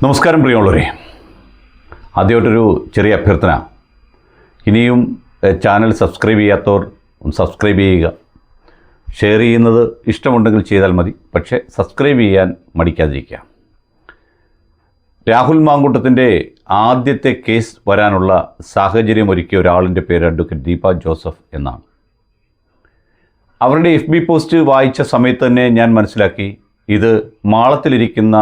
നമസ്കാരം പ്രിയമുള്ളവരെ, ആദ്യമായിട്ടൊരു ചെറിയ അഭ്യർത്ഥന. ഇനിയും ചാനൽ സബ്സ്ക്രൈബ് ചെയ്യാത്തവർ സബ്സ്ക്രൈബ് ചെയ്യുക. ഷെയർ ചെയ്യുന്നത് ഇഷ്ടമുണ്ടെങ്കിൽ ചെയ്താൽ മതി, പക്ഷേ സബ്സ്ക്രൈബ് ചെയ്യാൻ മടിക്കാതിരിക്കുക. രാഹുൽ മാങ്കൂട്ടത്തിൻ്റെ ആദ്യത്തെ കേസ് വരാനുള്ള സാഹചര്യം ഒരുക്കിയ ഒരാളിൻ്റെ പേര് അഡ്വക്കേറ്റ് ദീപ ജോസഫ് എന്നാണ്. അവരുടെ FB പോസ്റ്റ് വായിച്ച സമയത്ത് തന്നെ ഞാൻ മനസ്സിലാക്കി, ഇത് മാളത്തിലിരിക്കുന്ന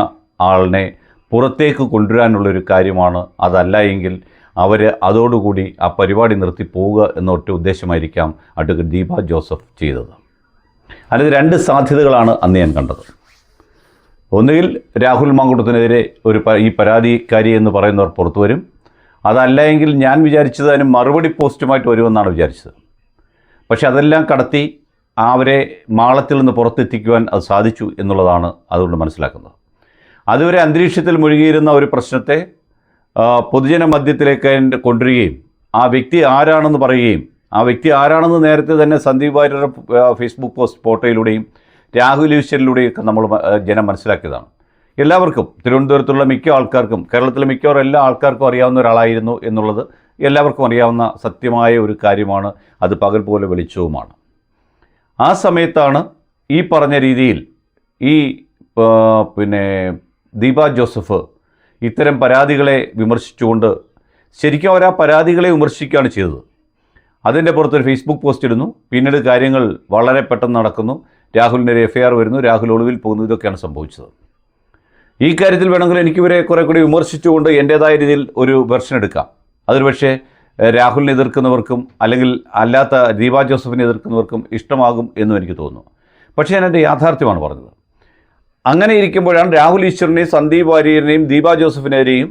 ആളിനെ പുറത്തേക്ക് കൊണ്ടുവരാനുള്ളൊരു കാര്യമാണ്. അതല്ല എങ്കിൽ അവർ അതോടുകൂടി ആ പരിപാടി നിർത്തി പോവുക എന്ന ഒറ്റ ഉദ്ദേശമായിരിക്കാം അഡ്വക്കേറ്റ് ദീപ ജോസഫ് ചെയ്തത്. അതിന് രണ്ട് സാധ്യതകളാണ് അന്ന് ഞാൻ കണ്ടത്. ഒന്നുകിൽ രാഹുൽ മാങ്കൂട്ടത്തിനെതിരെ ഈ പരാതിക്കാരി എന്ന് പറയുന്നവർ പുറത്തു വരും. അതല്ല എങ്കിൽ ഞാൻ വിചാരിച്ചത് അതിന് മറുപടി പോസ്റ്റുമായിട്ട് വരുമെന്നാണ് വിചാരിച്ചത്. പക്ഷെ അതെല്ലാം കടത്തി അവരെ മാളത്തിൽ നിന്ന് പുറത്തെത്തിക്കുവാൻ അത് സാധിച്ചു എന്നുള്ളതാണ് അതുകൊണ്ട് മനസ്സിലാക്കുന്നത്. അതുവരെ അന്തരീക്ഷത്തിൽ മുഴുകിയിരുന്ന ഒരു പ്രശ്നത്തെ പൊതുജന മധ്യത്തിലേക്ക് കൊണ്ടുവരികയും ആ വ്യക്തി ആരാണെന്ന് പറയുകയും ആ വ്യക്തി ആരാണെന്ന് നേരത്തെ തന്നെ സന്ദീപ് വാര്യരുടെ ഫേസ്ബുക്ക് പോസ്റ്റ് ഫോട്ടോയിലൂടെയും രാഹുൽ ഈശ്വരിലൂടെയൊക്കെ നമ്മൾ ജനം മനസ്സിലാക്കിയതാണ്. എല്ലാവർക്കും, തിരുവനന്തപുരത്തുള്ള മിക്ക ആൾക്കാർക്കും, കേരളത്തിലെ മിക്കവാറും എല്ലാ ആൾക്കാർക്കും അറിയാവുന്ന ഒരാളായിരുന്നു എന്നുള്ളത് എല്ലാവർക്കും അറിയാവുന്ന സത്യമായ ഒരു കാര്യമാണ്. അത് പകൽ പോലെ വെളിച്ചവുമാണ്. ആ സമയത്താണ് ഈ പറഞ്ഞ രീതിയിൽ ഈ ദീപ ജോസഫ് ഇത്തരം പരാതികളെ വിമർശിച്ചുകൊണ്ട് ശരിക്കും അവർ ആ പരാതികളെ വിമർശിക്കുകയാണ് ചെയ്തത്. അതിൻ്റെ പുറത്തൊരു ഫേസ്ബുക്ക് പോസ്റ്റ് ഇടുന്നു. പിന്നീട് കാര്യങ്ങൾ വളരെ പെട്ടെന്ന് നടക്കുന്നു. രാഹുലിൻ്റെ FIR വരുന്നു. രാഹുൽ ഒളിവിൽ പോകുന്നു. ഇതൊക്കെയാണ് സംഭവിച്ചത്. ഈ കാര്യത്തിൽ വേണമെങ്കിൽ എനിക്കിവരെ കുറേ കൂടി വിമർശിച്ചുകൊണ്ട് എൻ്റേതായ രീതിയിൽ ഒരു വെർഷൻ എടുക്കാം. അതൊരു പക്ഷേ രാഹുലിനെ എതിർക്കുന്നവർക്കും അല്ലെങ്കിൽ അല്ലാത്ത ദീപ ജോസഫിനെ എതിർക്കുന്നവർക്കും ഇഷ്ടമാകും എന്നും എനിക്ക് തോന്നുന്നു. പക്ഷേ ഞാൻ എൻ്റെ യാഥാർത്ഥ്യമാണ് പറഞ്ഞത്. അങ്ങനെ ഇരിക്കുമ്പോഴാണ് രാഹുൽ ഈശ്വറിനെയും സന്ദീപ് വാര്യരെയും ദീപ ജോസഫിനെതിരെയും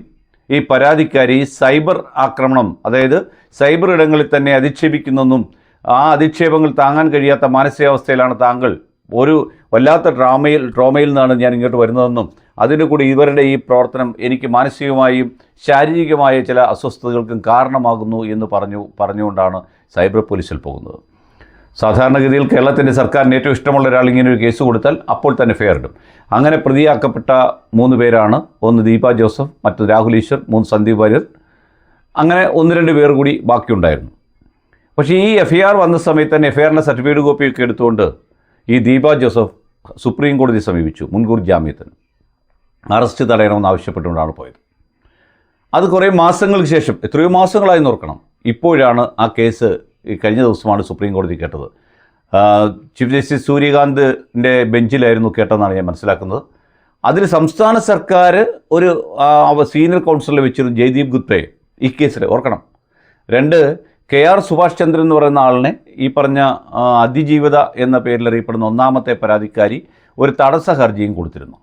ഈ പരാതിക്കാരി സൈബർ ആക്രമണം, അതായത് സൈബർ ഇടങ്ങളിൽ തന്നെ അധിക്ഷേപിക്കുന്നെന്നും ആ അധിക്ഷേപങ്ങൾ താങ്ങാൻ കഴിയാത്ത മാനസികാവസ്ഥയിലാണ് താങ്കൾ, ഒരു വല്ലാത്ത ട്രോമയിൽ നിന്നാണ് ഞാൻ ഇങ്ങോട്ട് വരുന്നതെന്നും അതിൻ്റെ കൂടി ഇവരുടെ ഈ പ്രവർത്തനം എനിക്ക് മാനസികമായും ശാരീരികമായ ചില അസ്വസ്ഥതകൾക്കും കാരണമാകുന്നു എന്ന് പറഞ്ഞുകൊണ്ടാണ് സൈബർ പോലീസിൽ പോകുന്നത്. സാധാരണഗതിയിൽ കേരളത്തിൻ്റെ സർക്കാരിന് ഏറ്റവും ഇഷ്ടമുള്ള ഒരാൾ ഇങ്ങനെ ഒരു കേസ് കൊടുത്താൽ അപ്പോൾ തന്നെ FIR ഇടും. അങ്ങനെ പ്രതിയാക്കപ്പെട്ട 3 പേരാണ്. ഒന്ന് ദീപ ജോസഫ്, മറ്റൊന്ന് രാഹുൽ ഈശ്വർ, 3 സന്ദീപ് വാര്യർ, അങ്ങനെ 1-2 പേർ കൂടി ബാക്കിയുണ്ടായിരുന്നു. പക്ഷേ ഈ FIR വന്ന സമയത്ത് തന്നെ FIRൻ്റെ സർട്ടിഫിക്കറ്റ് കോപ്പിയൊക്കെ എടുത്തുകൊണ്ട് ഈ ദീപ ജോസഫ് സുപ്രീം കോടതിയെ സമീപിച്ചു. മുൻകൂർ ജാമ്യത്തിന് അറസ്റ്റ് തടയണമെന്ന് ആവശ്യപ്പെട്ടുകൊണ്ടാണ് പോയത്. അത് കുറേ മാസങ്ങൾക്ക് ശേഷം, എത്രയോ മാസങ്ങളായി നോക്കണം, ഇപ്പോഴാണ് ആ കേസ് കഴിഞ്ഞ ദിവസമാണ് സുപ്രീം കോടതി കേട്ടത്. ചീഫ് ജസ്റ്റിസ് സൂര്യകാന്തിൻ്റെ ബെഞ്ചിലായിരുന്നു കേട്ടതെന്നാണ് ഞാൻ മനസ്സിലാക്കുന്നത്. അതിൽ സംസ്ഥാന സർക്കാർ ഒരു സീനിയർ കൗൺസിലറെ വെച്ചിരുന്നു, ജയ്ദീപ് ഗുപ്തയെ. ഈ കേസിൽ ഓർക്കണം, 2 KR സുഭാഷ് ചന്ദ്രൻ എന്ന് പറയുന്ന ആളിനെ, ഈ പറഞ്ഞ അതിജീവിത എന്ന പേരിൽ അറിയപ്പെടുന്ന 1ാമത്തെ പരാതിക്കാരി, ഒരു തടസ്സ ഹർജിയും കൊടുത്തിരുന്നു.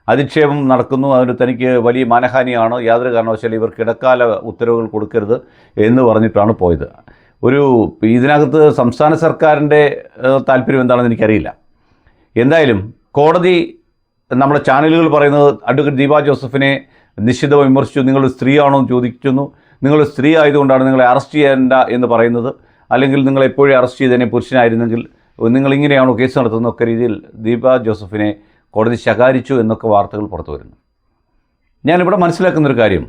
അധിക്ഷേപം നടക്കുന്നു, അതിന് തനിക്ക് വലിയ മാനഹാനിയാണ്, യാതൊരു കാരണവശാലും ഇവർക്ക് ഇടക്കാല ഉത്തരവുകൾ കൊടുക്കരുത് എന്ന് പറഞ്ഞിട്ടാണ് പോയത്. ഇതിനകത്ത് സംസ്ഥാന സർക്കാരിൻ്റെ താല്പര്യം എന്താണെന്ന് എനിക്കറിയില്ല. എന്തായാലും കോടതി, നമ്മുടെ ചാനലുകൾ പറയുന്നത് അഡ്വക്കേറ്റ് ദീപ ജോസഫിനെ നിശ്ചിതമായി വിമർശിച്ചു. നിങ്ങളൊരു സ്ത്രീയാണോ എന്ന് ചോദിക്കുന്നു. നിങ്ങളൊരു സ്ത്രീ ആയതുകൊണ്ടാണ് നിങ്ങളെ അറസ്റ്റ് ചെയ്യേണ്ട എന്ന് പറയുന്നത്, അല്ലെങ്കിൽ നിങ്ങൾ എപ്പോഴും അറസ്റ്റ് ചെയ്തതിനെ പുരുഷനായിരുന്നെങ്കിൽ നിങ്ങളിങ്ങനെയാണോ കേസ് നടത്തുന്നതൊക്കെ രീതിയിൽ ദീപ ജോസഫിനെ കോടതി ശകാരിച്ചു എന്നൊക്കെ വാർത്തകൾ പുറത്തു വരുന്നു. ഞാനിവിടെ മനസ്സിലാക്കുന്നൊരു കാര്യം,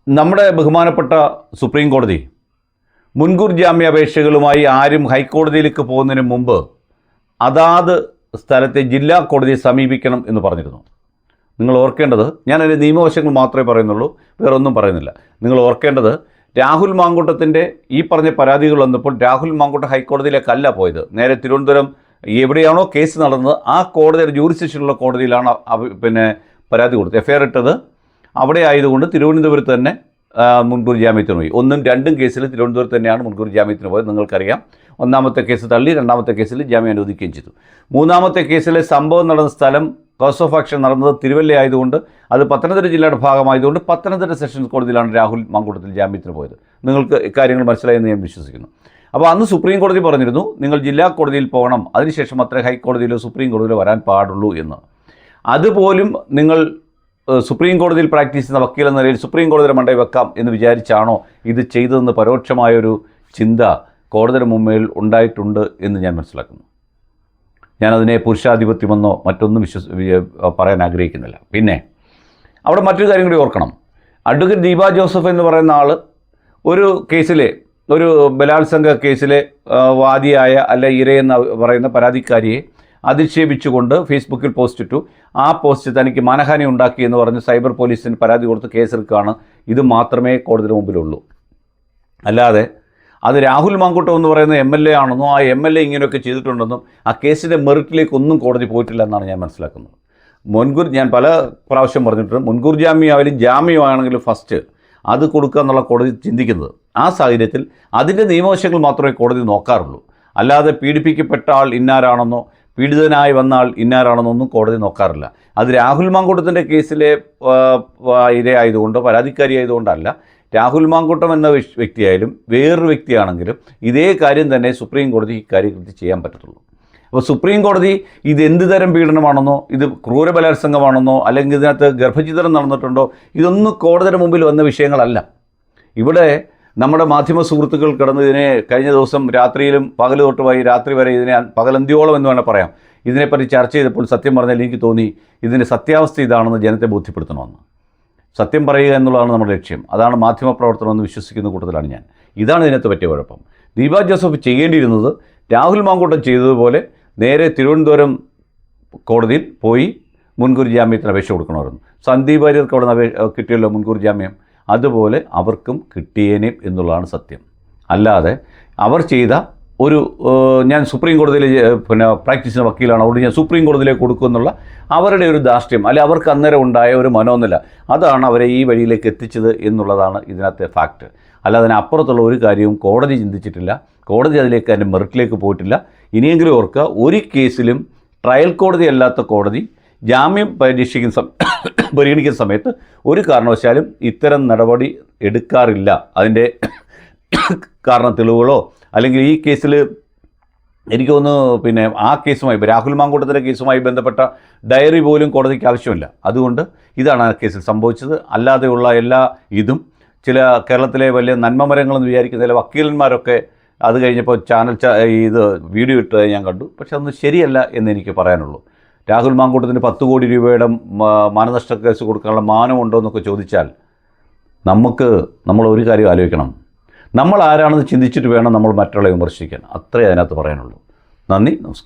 നമ്മുടെ ബഹുമാനപ്പെട്ട സുപ്രീം കോടതി മുൻകൂർ ജാമ്യാപേക്ഷകളുമായി ആരും ഹൈക്കോടതിയിലേക്ക് പോകുന്നതിന് മുമ്പ് അതാത് സ്ഥലത്തെ ജില്ലാ കോടതിയെ സമീപിക്കണം എന്ന് പറഞ്ഞിരുന്നു. നിങ്ങൾ ഓർക്കേണ്ടത്, ഞാൻ അതിൻ്റെ നിയമവശങ്ങൾ മാത്രമേ പറയുന്നുള്ളൂ, വേറൊന്നും പറയുന്നില്ല. നിങ്ങൾ ഓർക്കേണ്ടത്, രാഹുൽ മാങ്കൂട്ടത്തിൻ്റെ ഈ പറഞ്ഞ പരാതികൾ വന്നപ്പോൾ രാഹുൽ മാങ്കൂട്ടം ഹൈക്കോടതിയിലേക്കല്ല പോയത്. നേരെ തിരുവനന്തപുരം എവിടെയാണോ കേസ് നടന്നത് ആ കോടതിയുടെ ജൂറിസ്ഡിക്ഷനുള്ള കോടതിയിലാണ് പരാതി കൊടുത്തത്. FIR ഇട്ടത് അവിടെ ആയതുകൊണ്ട് തിരുവനന്തപുരത്ത് തന്നെ മുൻകൂർ ജാമ്യത്തിന് പോയി. 1ഉം 2ഉം കേസിൽ തിരുവനന്തപുരത്ത് തന്നെയാണ് മുൻകൂർ ജാമ്യത്തിന് പോയത്. നിങ്ങൾക്കറിയാം, 1ാമത്തെ കേസ് തള്ളി, 2ാമത്തെ കേസിൽ ജാമ്യം അനുവദിക്കുകയും ചെയ്തു. 3ാമത്തെ കേസിലെ സംഭവം നടന്ന സ്ഥലം, കോസ് ഓഫ് ആക്ഷൻ നടന്നത് തിരുവല്ല ആയതുകൊണ്ട്, അത് പത്തനംതിട്ട ജില്ലയുടെ ഭാഗമായതുകൊണ്ട് പത്തനംതിട്ട സെഷൻസ് കോടതിയിലാണ് രാഹുൽ മാങ്കൂട്ടത്തിൽ ജാമ്യത്തിന് പോയത്. നിങ്ങൾക്ക് ഇക്കാര്യങ്ങൾ മനസ്സിലായെന്ന് ഞാൻ വിശ്വസിക്കുന്നു. അപ്പോൾ അന്ന് സുപ്രീം കോടതി പറഞ്ഞിരുന്നു, നിങ്ങൾ ജില്ലാ കോടതിയിൽ പോകണം, അതിനുശേഷം അത്ര ഹൈക്കോടതിയിലോ സുപ്രീം കോടതിയിലോ വരാൻ പാടുള്ളൂ എന്ന്. അതുപോലും നിങ്ങൾ സുപ്രീം കോടതിയിൽ പ്രാക്ടീസ് ചെയ്യുന്ന വക്കീലെന്ന നിലയിൽ സുപ്രീം കോടതിയുടെ മണ്ടയിൽ വെക്കാം എന്ന് വിചാരിച്ചാണോ ഇത് ചെയ്തതെന്ന് പരോക്ഷമായൊരു ചിന്ത കോടതിയുടെ മുമ്പിൽ ഉണ്ടായിട്ടുണ്ട് എന്ന് ഞാൻ മനസ്സിലാക്കുന്നു. ഞാനതിനെ പുരുഷാധിപത്യമെന്നോ മറ്റൊന്നും പറയാൻ ആഗ്രഹിക്കുന്നില്ല. പിന്നെ അവിടെ മറ്റൊരു കാര്യം കൂടി ഓർക്കണം. അഡ്വക്കേറ്റ് ദീപ ജോസഫ് എന്ന് പറയുന്ന ആൾ ഒരു കേസിലെ, ഒരു ബലാത്സംഗ കേസിലെ വാദിയായ അല്ല ഇരയെന്ന് പറയുന്ന പരാതിക്കാരിയെ അധിക്ഷേപിച്ചുകൊണ്ട് ഫേസ്ബുക്കിൽ പോസ്റ്റ് ഇട്ടു. ആ പോസ്റ്റ് തനിക്ക് മാനഹാനി ഉണ്ടാക്കി എന്ന് പറഞ്ഞ് സൈബർ പോലീസിന് പരാതി കൊടുത്ത് കേസെടുക്കുകയാണ്. ഇത് മാത്രമേ കോടതിയുടെ മുമ്പിലുള്ളൂ. അല്ലാതെ അത് രാഹുൽ മാങ്കൂട്ടം എന്ന് പറയുന്ന MLA ആണെന്നോ ആ MLA ഇങ്ങനെയൊക്കെ ചെയ്തിട്ടുണ്ടെന്നും ആ കേസിൻ്റെ മെറിറ്റിലേക്കൊന്നും കോടതി പോയിട്ടില്ല എന്നാണ് ഞാൻ മനസ്സിലാക്കുന്നത്. ഞാൻ പല പ്രാവശ്യം പറഞ്ഞിട്ടുണ്ട്, മുൻകൂർ ജാമ്യമായാലും ജാമ്യമാണെങ്കിലും ഫസ്റ്റ് അത് കൊടുക്കുക എന്നുള്ള കോടതി ചിന്തിക്കുന്നത്. ആ സാഹചര്യത്തിൽ അതിൻ്റെ നിയമവശങ്ങൾ മാത്രമേ കോടതി നോക്കാറുള്ളൂ. അല്ലാതെ പീഡിപ്പിക്കപ്പെട്ട ആൾ ഇന്നാരാണെന്നോ പീഡിതനായി വന്ന ആൾ ഇന്നാരാണെന്നോ ഒന്നും കോടതി നോക്കാറില്ല. അത് രാഹുൽ മാങ്കൂട്ടത്തിൻ്റെ കേസിലെ ഇരയായതുകൊണ്ടോ പരാതിക്കാരി ആയതുകൊണ്ടല്ല. രാഹുൽ മാങ്കൂട്ടം എന്ന വ്യക്തിയായാലും വേറൊരു വ്യക്തിയാണെങ്കിലും ഇതേ കാര്യം തന്നെ സുപ്രീം കോടതി ഇക്കാര്യത്തിൽ ചെയ്യാൻ പറ്റത്തുള്ളൂ. അപ്പോൾ സുപ്രീം കോടതി ഇത് എന്ത് തരം പീഡനമാണെന്നോ ഇത് ക്രൂരബലാത്സംഗമാണെന്നോ അല്ലെങ്കിൽ ഇതിനകത്ത് ഗർഭഛിദ്രം നടന്നിട്ടുണ്ടോ ഇതൊന്നും കോടതിയുടെ മുമ്പിൽ വന്ന വിഷയങ്ങളല്ല. ഇവിടെ നമ്മുടെ മാധ്യമ സുഹൃത്തുക്കൾ കിടന്ന് ഇതിനെ കഴിഞ്ഞ ദിവസം രാത്രിയിലും പകൽ തൊട്ടുമായി രാത്രി വരെ ഇതിനെ പകലന്തിയോളം എന്ന് വേണമെങ്കിൽ പറയാം ഇതിനെപ്പറ്റി ചർച്ച ചെയ്തപ്പോൾ സത്യം പറഞ്ഞാൽ എനിക്ക് തോന്നി ഇതിൻ്റെ സത്യാവസ്ഥ ഇതാണെന്ന് ജനത്തെ ബോധ്യപ്പെടുത്തണമെന്ന്. സത്യം പറയുക എന്നുള്ളതാണ് നമ്മുടെ ലക്ഷ്യം. അതാണ് മാധ്യമപ്രവർത്തനം എന്ന് വിശ്വസിക്കുന്ന കൂട്ടത്തിലാണ് ഞാൻ. ഇതാണ് ഇതിനകത്ത് പറ്റിയ കുഴപ്പം. ദീപ ജോസഫ് ചെയ്യേണ്ടിയിരുന്നത് രാഹുൽ മാങ്കൂട്ടം ചെയ്തതുപോലെ നേരെ തിരുവനന്തപുരം കോടതിയിൽ പോയി മുൻകൂർ ജാമ്യത്തിന് അപേക്ഷ കൊടുക്കണമായിരുന്നു. സന്ദീപ് വാര്യർക്ക് അവിടെ കിട്ടിയല്ലോ മുൻകൂർ ജാമ്യം, അതുപോലെ അവർക്കും കിട്ടിയേനെ എന്നുള്ളതാണ് സത്യം. അല്ലാതെ അവർ ചെയ്ത ഒരു ഞാൻ സുപ്രീം കോടതിയിൽ പ്രാക്ടീസ് ചെയ്യുന്ന വക്കീലാണ്, അതുകൊണ്ട് ഞാൻ സുപ്രീം കോടതിയിലേക്ക് കൊടുക്കുമെന്നുള്ള അവരുടെ ഒരു ധാർഷ്ട്യം, അല്ലെ അവർക്ക് അന്നേരം ഉണ്ടായ ഒരു മനോനില, അതാണ് അവരെ ഈ വഴിയിലേക്ക് എത്തിച്ചത് എന്നുള്ളതാണ് ഇതിനകത്തെ ഫാക്റ്റ്. അല്ലാതെ അതിനപ്പുറത്തുള്ള ഒരു കാര്യവും കോടതി ചിന്തിച്ചിട്ടില്ല. കോടതി അതിലേക്ക് അതിൻ്റെ മെറിറ്റിലേക്ക് പോയിട്ടില്ല. ഇനിയെങ്കിലും ഓർക്കുക, ഒരു കേസിലും ട്രയൽ കോടതി അല്ലാത്ത കോടതി ജാമ്യം പരിഗണിക്കുന്ന സമയത്ത് ഒരു കാരണവശാലും ഇത്തരം നടപടി എടുക്കാറില്ല. അതിൻ്റെ കാരണം തെളിവുകളോ അല്ലെങ്കിൽ ഈ കേസിൽ എനിക്ക് തോന്നുന്നു ആ കേസുമായി രാഹുൽ മാങ്കൂട്ടത്തിൻ്റെ കേസുമായി ബന്ധപ്പെട്ട ഡയറി പോലും കോടതിക്ക് ആവശ്യമില്ല. അതുകൊണ്ട് ഇതാണ് ആ കേസിൽ സംഭവിച്ചത്. അല്ലാതെയുള്ള എല്ലാ ഇതും ചില കേരളത്തിലെ വലിയ നന്മമരങ്ങളെന്ന് വിചാരിക്കുന്ന ചില വക്കീലന്മാരൊക്കെ അത് കഴിഞ്ഞപ്പോൾ ഇത് വീഡിയോ ഇട്ട് ഞാൻ കണ്ടു. പക്ഷെ അതൊന്നും ശരിയല്ല എന്നെനിക്ക് പറയാനുള്ളൂ. രാഹുൽ മാങ്കൂട്ടത്തിന് 10 കോടി രൂപയുടെ മാനനഷ്ട കേസ് കൊടുക്കാനുള്ള മാനമുണ്ടോ എന്നൊക്കെ ചോദിച്ചാൽ നമ്മൾ ഒരു കാര്യം ആലോചിക്കണം. നമ്മൾ ആരാണെന്ന് ചിന്തിച്ചിട്ട് വേണം നമ്മൾ മറ്റുള്ളവരെ വിമർശിക്കാൻ. അത്രേ അതിനകത്ത് പറയാനുള്ളൂ. നന്ദി, നമസ്കാരം.